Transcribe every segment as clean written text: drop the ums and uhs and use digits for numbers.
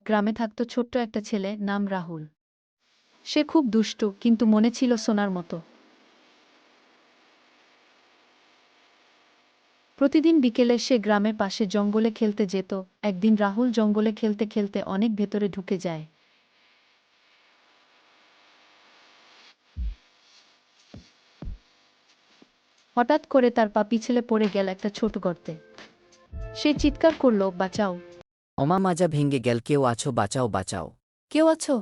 গ্রামে থাকত ছোট্ট একটা ছেলে, নাম রাহুল। সে খুব দুষ্ট, কিন্তু মনে ছিল সোনার মতো। প্রতিদিন বিকেলে সে গ্রামের পাশে জঙ্গলে খেলতে যেত। একদিন রাহুল জঙ্গলে খেলতে খেলতে অনেক ভেতরে ঢুকে যায়। হঠাৎ করে তার পা পিছলে পড়ে গেল একটা ছোট গর্তে। সে চিৎকার করল, বাঁচাও! ওমা মাজা ভেঙ্গে গেল, কেউ আছো, বাঁচাও বাঁচাও। কেউ আছো?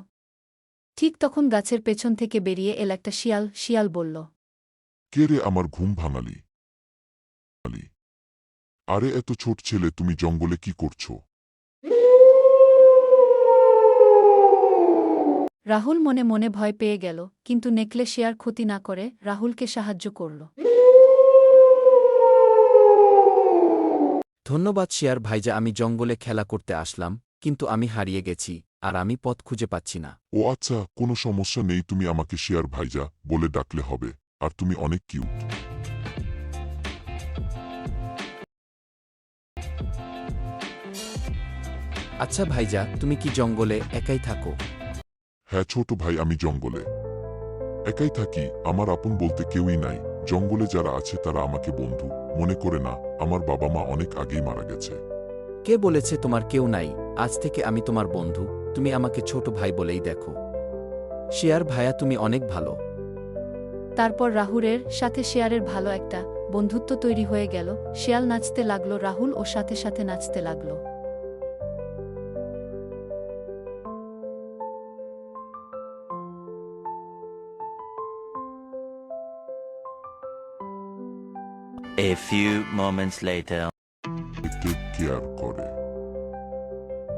ঠিক তখন গাছের পেছন থেকে বেরিয়ে এল একটা শিয়াল। শিয়াল বলল, কে রে আমার ঘুম ভাঙালি? আরে এত ছোট ছেলে, তুমি জঙ্গলে কি করছো? রাহুল মনে মনে ভয় পেয়ে গেল, কিন্তু নেকলে শিয়ার ক্ষতি না করে রাহুলকে সাহায্য করল। ধন্যবাদ শিয়ার ভাইজা, আমি জঙ্গলে খেলা করতে আসলাম, কিন্তু আমি হারিয়ে গেছি, আর আমি পথ খুঁজে পাচ্ছি না। ও আচ্ছা, কোনো সমস্যা নেই, তুমি আমাকে শেয়ার ভাইজা বলে ডাকলে হবে। আর তুমি অনেক কিউট। আচ্ছা ভাইজা, তুমি কি জঙ্গলে একাই থাকো? হ্যাঁ ছোট ভাই, আমি জঙ্গলে একাই থাকি। আমার আপন বলতে কেউই নাই। জঙ্গলে যারা আছে তারা আমাকে বন্ধু মনে করে না। আমার বাবা মা অনেক আগেই মারা গেছে। কে বলেছে তোমার কেউ নাই? আজ থেকে আমি তোমার বন্ধু, তুমি আমাকে ছোট ভাই বলেই দেখো। শিয়ার ভাইয়া, তুমি অনেক ভালো। তারপর রাহুলের সাথে শিয়ারের ভালো একটা বন্ধুত্ব তৈরি হয়ে গেল। শিয়াল নাচতে লাগলো, রাহুল ও সাথে সাথে নাচতে লাগলো। A few moments later. Take care করে।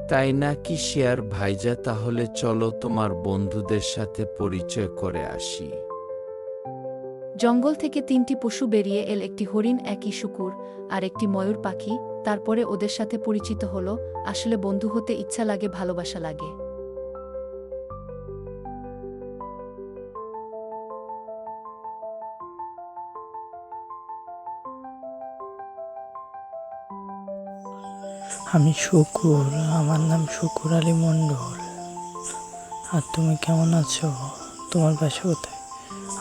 তাই না কি শিয়ার ভাইজা? তাহলে চলো তোমার বন্ধুদের সাথে পরিচয় করে আসি। জঙ্গল থেকে তিনটি পশু বেরিয়ে এল, একটি হরিণ, একটি শুকুর আর একটি ময়ূর পাখি। তারপরে ওদের সাথে পরিচিত হলো। আসলে বন্ধু হতে ইচ্ছা লাগে, ভালোবাসা লাগে। আমি শুকুর, আমার নাম শুকুর আলী মণ্ডল। আর তুমি কেমন আছো? তোমার বাসা কোথায়?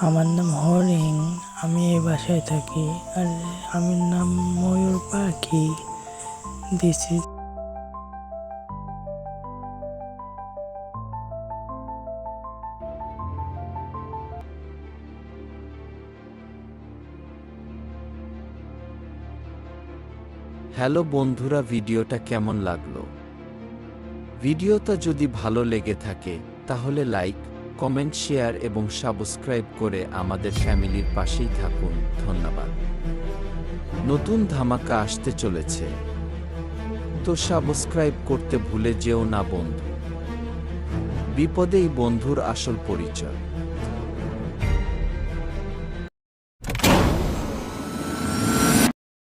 আমার নাম হরিণ, আমি এই বাসায় থাকি। আর আমার নাম ময়ূর পাখি। দিস ইজ হ্যালো বন্ধুরা, ভিডিওটা কেমন লাগলো? ভিডিওটা যদি ভালো লেগে থাকে তাহলে লাইক, কমেন্ট, শেয়ার এবং সাবস্ক্রাইব করে আমাদের ফ্যামিলির পাশেই থাকুন। ধন্যবাদ। নতুন ধামাকা আসতে চলেছে, তো সাবস্ক্রাইব করতে ভুলে যেও না বন্ধু। বিপদেই বন্ধুর আসল পরিচয়।